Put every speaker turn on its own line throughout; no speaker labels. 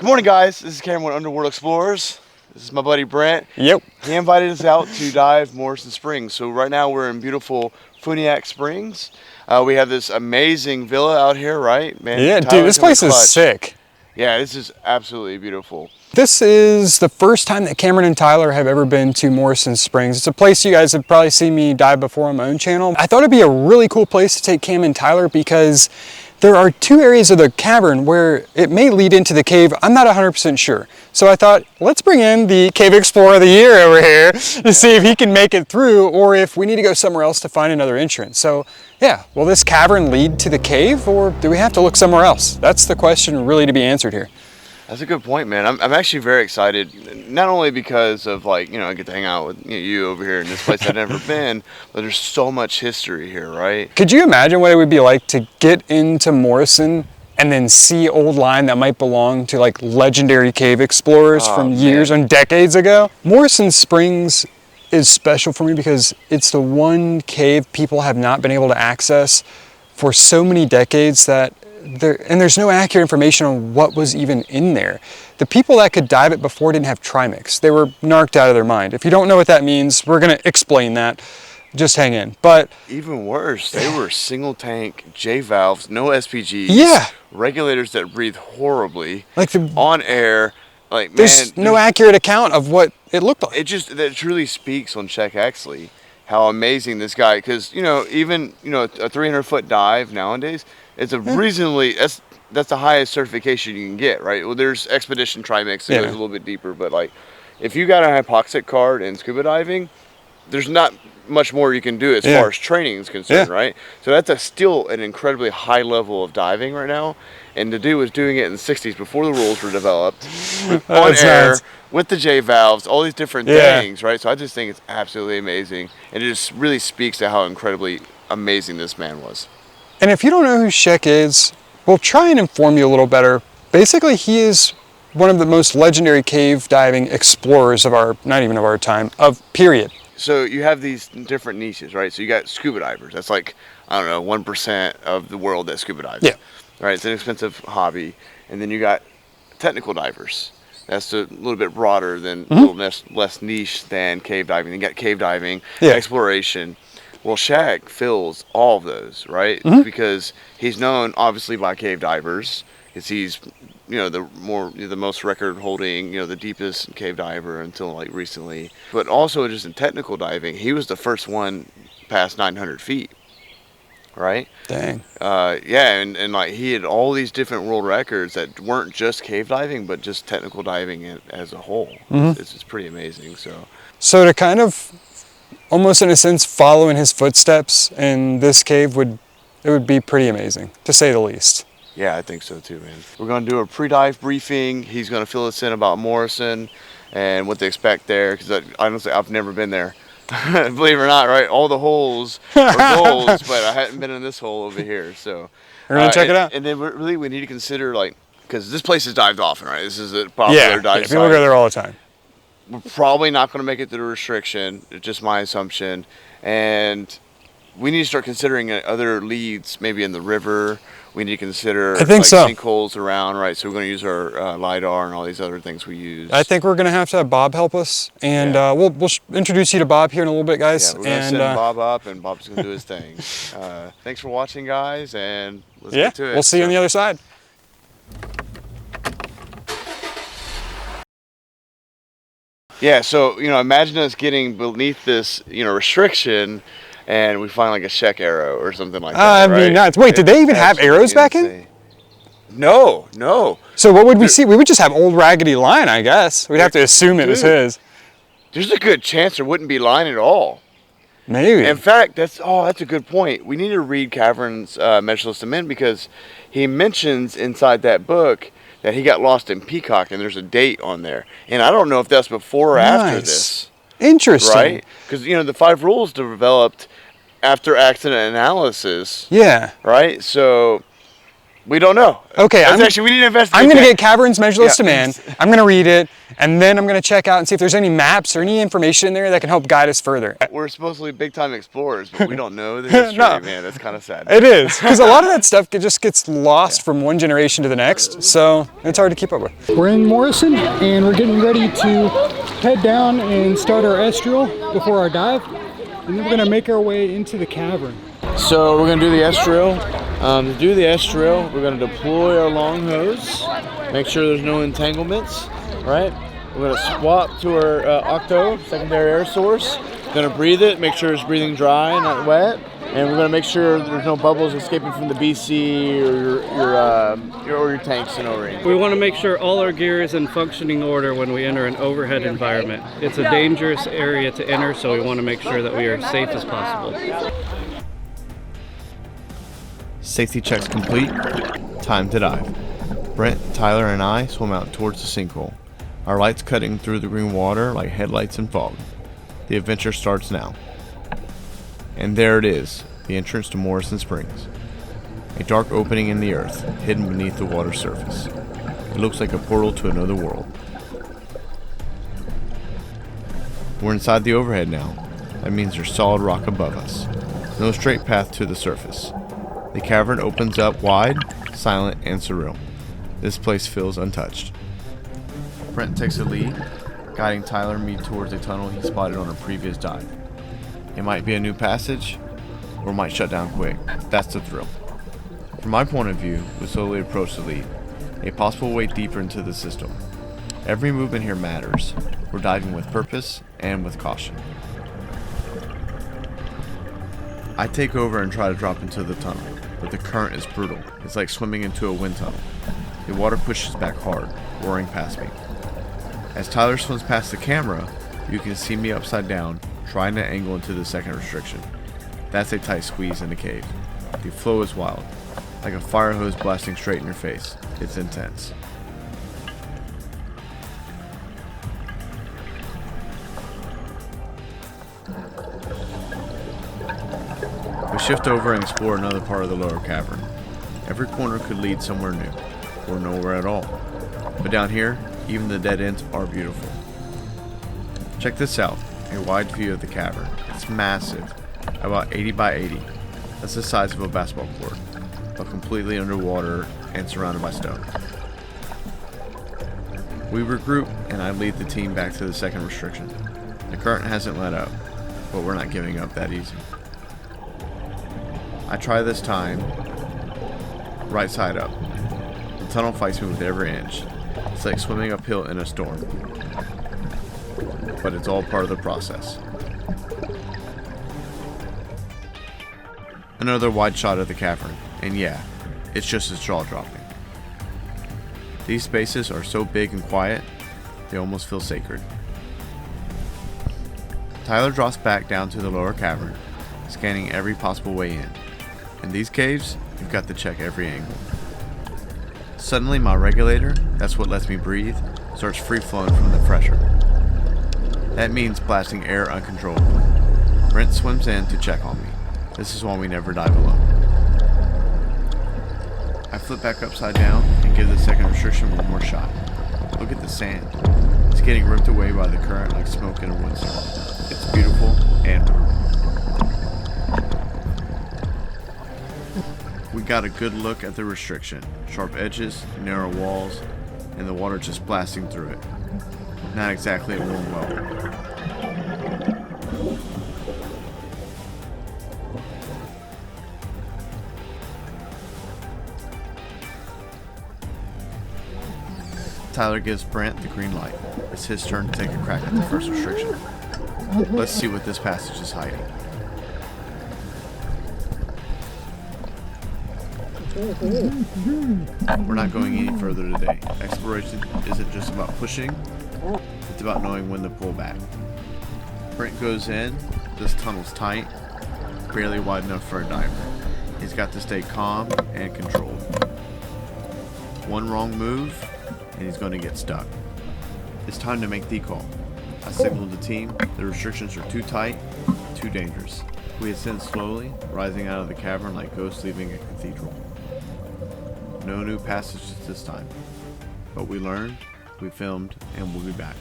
Good morning, guys. This is Cavern with Underworld Explorers. This is my buddy Brent.
Yep.
He invited us out to dive Morrison Springs. So right now we're in beautiful Funiac Springs. We have this amazing villa out here, right? Man,
Yeah,
Tyler,
dude, this
come in
place is
clutch.
sick.
Yeah, this is absolutely beautiful.
This is the first time that Cameron and Tyler have ever been to Morrison Springs. It's a place you guys have probably seen me dive before on my own channel. I thought it'd be a really cool place to take Cam and Tyler because there are two areas of the cavern where it may lead into the cave. I'm not 100% sure. So I thought, let's bring in the Cave Explorer of the Year over here to see if he can make it through or if we need to go somewhere else to find another entrance. So yeah, will this cavern lead to the cave or do we have to look somewhere else? That's the question really to be answered here.
That's a good point, man. I'm actually very excited, not only because of I get to hang out with you over here in this place I've never been, but there's so much history here, right?
Could you imagine what it would be like to get into Morrison and then see old line that might belong to like legendary cave explorers from years and decades ago? Morrison Springs is special for me because it's the one cave people have not been able to access for so many decades that there's no accurate information on what was even in there. The people that could dive it before didn't have trimix. They were narked out of their mind. If you don't know what that means, we're gonna explain that. Just hang in. But
even worse, they were single tank J valves, no SPGs.
Yeah.
Regulators that breathe horribly.
like
On air.
There's no accurate account of what it looked like.
That truly speaks on Czech Exley how amazing this guy, because even a 300-foot dive nowadays, it's a reasonably that's the highest certification you can get, right? Well, there's expedition trimix that goes a little bit deeper, but if you got a hypoxic card in scuba diving, there's not much more you can do as far as training is concerned, right? So that's still an incredibly high level of diving right now. And the dude was doing it in the 60s before the rules were developed, on air, with the J valves, all these different things, right? So I just think it's absolutely amazing. And it just really speaks to how incredibly amazing this man was.
And if you don't know who Shek is, we'll try and inform you a little better. Basically, he is one of the most legendary cave diving explorers of not even of our time, period.
So you have these different niches, right? So you got scuba divers. That's 1% of the world that scuba dives.
Yeah.
Right, it's an expensive hobby. And then you got technical divers. That's a little bit broader than, a little less niche than cave diving. You got cave diving, exploration. Well, Shaq fills all of those, right? Because he's known obviously by cave divers, because he's the most record holding, the deepest cave diver until recently. But also just in technical diving, he was the first one past 900 feet. Right?
Dang.
And he had all these different world records that weren't just cave diving, but just technical diving as a whole. It's pretty amazing.
So to kind of, almost in a sense, follow in his footsteps in this cave would be pretty amazing, to say the least.
Yeah, I think so too, man. We're going to do a pre-dive briefing. He's going to fill us in about Morrison and what to expect there, because honestly, I've never been there. Believe it or not, right? All the holes are goals, but I hadn't been in this hole over here. So
we're gonna check it out.
And then we need to consider because this place is dived often, right? This is a popular dive site.
People go there all the time.
We're probably not going to make it to the restriction. It's just my assumption, and we need to start considering other leads, maybe in the river. We need to consider sinkholes around, right? So we're going to use our LiDAR and all these other things we use.
I think we're going to have Bob help us, and we'll introduce you to Bob here in a little bit, guys.
Yeah, we're going to send Bob up, and Bob's going to do his thing. Thanks for watching, guys, and let's get to it.
We'll see you on the other side.
Yeah, so, imagine us getting beneath this, restriction, and we find a Shek arrow or something like that.
I mean, nuts. Wait, did they even have arrows back in?
No.
So what would we see? We would just have old raggedy line, I guess. We'd have to assume it was his.
There's a good chance there wouldn't be line at all.
Maybe.
In fact, that's a good point. We need to read Cavern's Measure List of Men, because he mentions inside that book that he got lost in Peacock, and there's a date on there. And I don't know if that's before or after this.
Interesting.
Right? Because, the 5 rules developed after accident analysis.
Yeah.
Right? So We don't know.
Okay,
we need to investigate.
I'm going to get Caverns Measureless
Yeah.
Demand. I'm going to read it, and then I'm going to check out and see if there's any maps or any information in there that can help guide us further.
We're supposedly big-time explorers, but we don't know the history,
No.
man. That's kind of sad.
It is, because a lot of that stuff just gets lost from one generation to the next, so it's hard to keep up with. We're in Morrison, and we're getting ready to head down and start our estrial before our dive, and then we're going to make our way into the cavern.
So we're going to do the estrial. To do the estrial, we're going to deploy our long hose, make sure there's no entanglements, right? We're going to swap to our octo, secondary air source. Going to breathe it, make sure it's breathing dry and not wet. And we're going to make sure there's no bubbles escaping from the BC or your tanks and O-ring.
We want to make sure all our gear is in functioning order when we enter an overhead environment. It's a dangerous area to enter, so we want to make sure that we are as safe as possible.
Safety checks complete. Time to dive. Brent, Tyler, and I swim out towards the sinkhole. Our lights cutting through the green water like headlights in fog. The adventure starts now. And there it is, the entrance to Morrison Springs. A dark opening in the earth, hidden beneath the water's surface. It looks like a portal to another world. We're inside the overhead now. That means there's solid rock above us. No straight path to the surface. The cavern opens up wide, silent, and surreal. This place feels untouched. Brent takes the lead, guiding Tyler and me towards a tunnel he spotted on a previous dive. It might be a new passage, or might shut down quick. That's the thrill. From my point of view, we slowly approach the lead, a possible way deeper into the system. Every movement here matters. We're diving with purpose and with caution. I take over and try to drop into the tunnel, but the current is brutal. It's like swimming into a wind tunnel. The water pushes back hard, roaring past me. As Tyler swims past the camera, you can see me upside down, trying to angle into the second restriction. That's a tight squeeze in the cave. The flow is wild, like a fire hose blasting straight in your face. It's intense. We shift over and explore another part of the lower cavern. Every corner could lead somewhere new, or nowhere at all. But down here, even the dead ends are beautiful. Check this out, a wide view of the cavern. It's massive, about 80 by 80. That's the size of a basketball court, but completely underwater and surrounded by stone. We regroup and I lead the team back to the second restriction. The current hasn't let up, but we're not giving up that easy. I try this time, right side up. The tunnel fights me with every inch. It's like swimming uphill in a storm. But it's all part of the process. Another wide shot of the cavern, and yeah, it's just as jaw-dropping. These spaces are so big and quiet, they almost feel sacred. Tyler drops back down to the lower cavern, scanning every possible way in. In these caves, you've got to check every angle. Suddenly my regulator, that's what lets me breathe, starts free-flowing from the pressure. That means blasting air uncontrollably. Brent swims in to check on me. This is why we never dive alone. I flip back upside down and give the second restriction one more shot. Look at the sand. It's getting ripped away by the current like smoke in a windstorm. It's beautiful and brutal. We got a good look at the restriction. Sharp edges, narrow walls, and the water just blasting through it. Not exactly a warm well. Tyler gives Brent the green light. It's his turn to take a crack at the first restriction. Let's see what this passage is hiding. We're not going any further today. Exploration isn't just about pushing, it's about knowing when to pull back. Brent goes in. This tunnel's tight, barely wide enough for a diver. He's got to stay calm and controlled. One wrong move, and he's going to get stuck. It's time to make the call. I signaled the team. The restrictions are too tight, too dangerous. We ascend slowly, rising out of the cavern like ghosts leaving a cathedral.
No new passages this time. But we learned, we filmed, and we'll be back.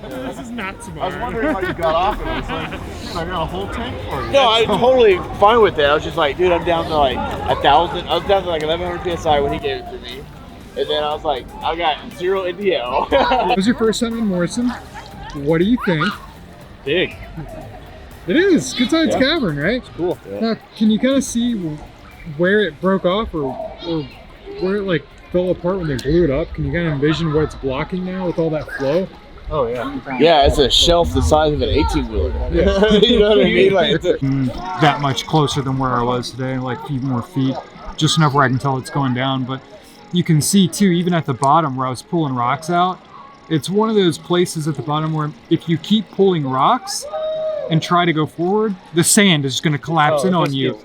This is not smart.
I was wondering why you got off and I was like, I got a whole tank for you.
No, I'm totally fine with it. I was just like, dude, I'm down to like 1,000. I was down to like 1,100 PSI when he gave it to me. And then I was like, I got 0 NDL.
It was your first time in Morrison. What do you think?
Big.
It is. Good sized cavern, right?
It's cool. Yeah.
Now, can you kind of see where it broke off or where it like fell apart when they blew it up? Can you kind of envision what it's blocking now with all that flow?
Oh yeah.
Yeah, it's a shelf the size of an 18-wheeler.
Yeah.
You know what I mean? Like,
That much closer than where I was today, like a few more feet. Just enough where I can tell it's going down. But you can see too, even at the bottom where I was pulling rocks out, it's one of those places at the bottom where if you keep pulling rocks and try to go forward, the sand is just going to collapse in on you.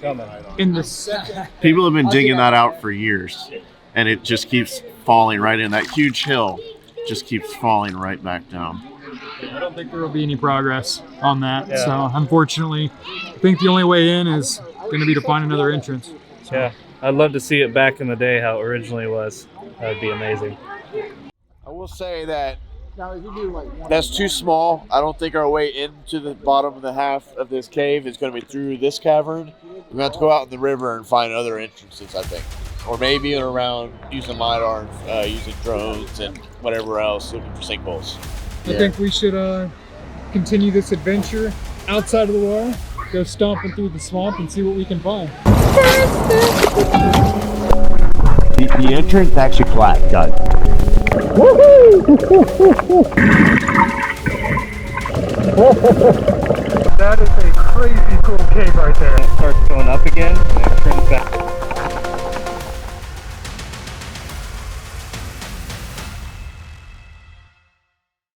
In the second.
People have been digging that out for years, and it just keeps falling right in. That huge hill just keeps falling right back down.
I don't think there will be any progress on that. Yeah. So unfortunately, I think the only way in is going to be to find another entrance. So.
Yeah, I'd love to see it back in the day how it originally was. That would be amazing.
I will say that that's too small. I don't think our way into the bottom of the half of this cave is going to be through this cavern. We're going to have to go out in the river and find other entrances, I think. Or maybe around using LiDAR and using drones and whatever else, looking for sinkholes.
I think we should continue this adventure outside of the water, go stomping through the swamp and see what we can find.
The entrance is actually flat, guys.
That is a crazy cool cave right there.
It starts going up again and it turns back.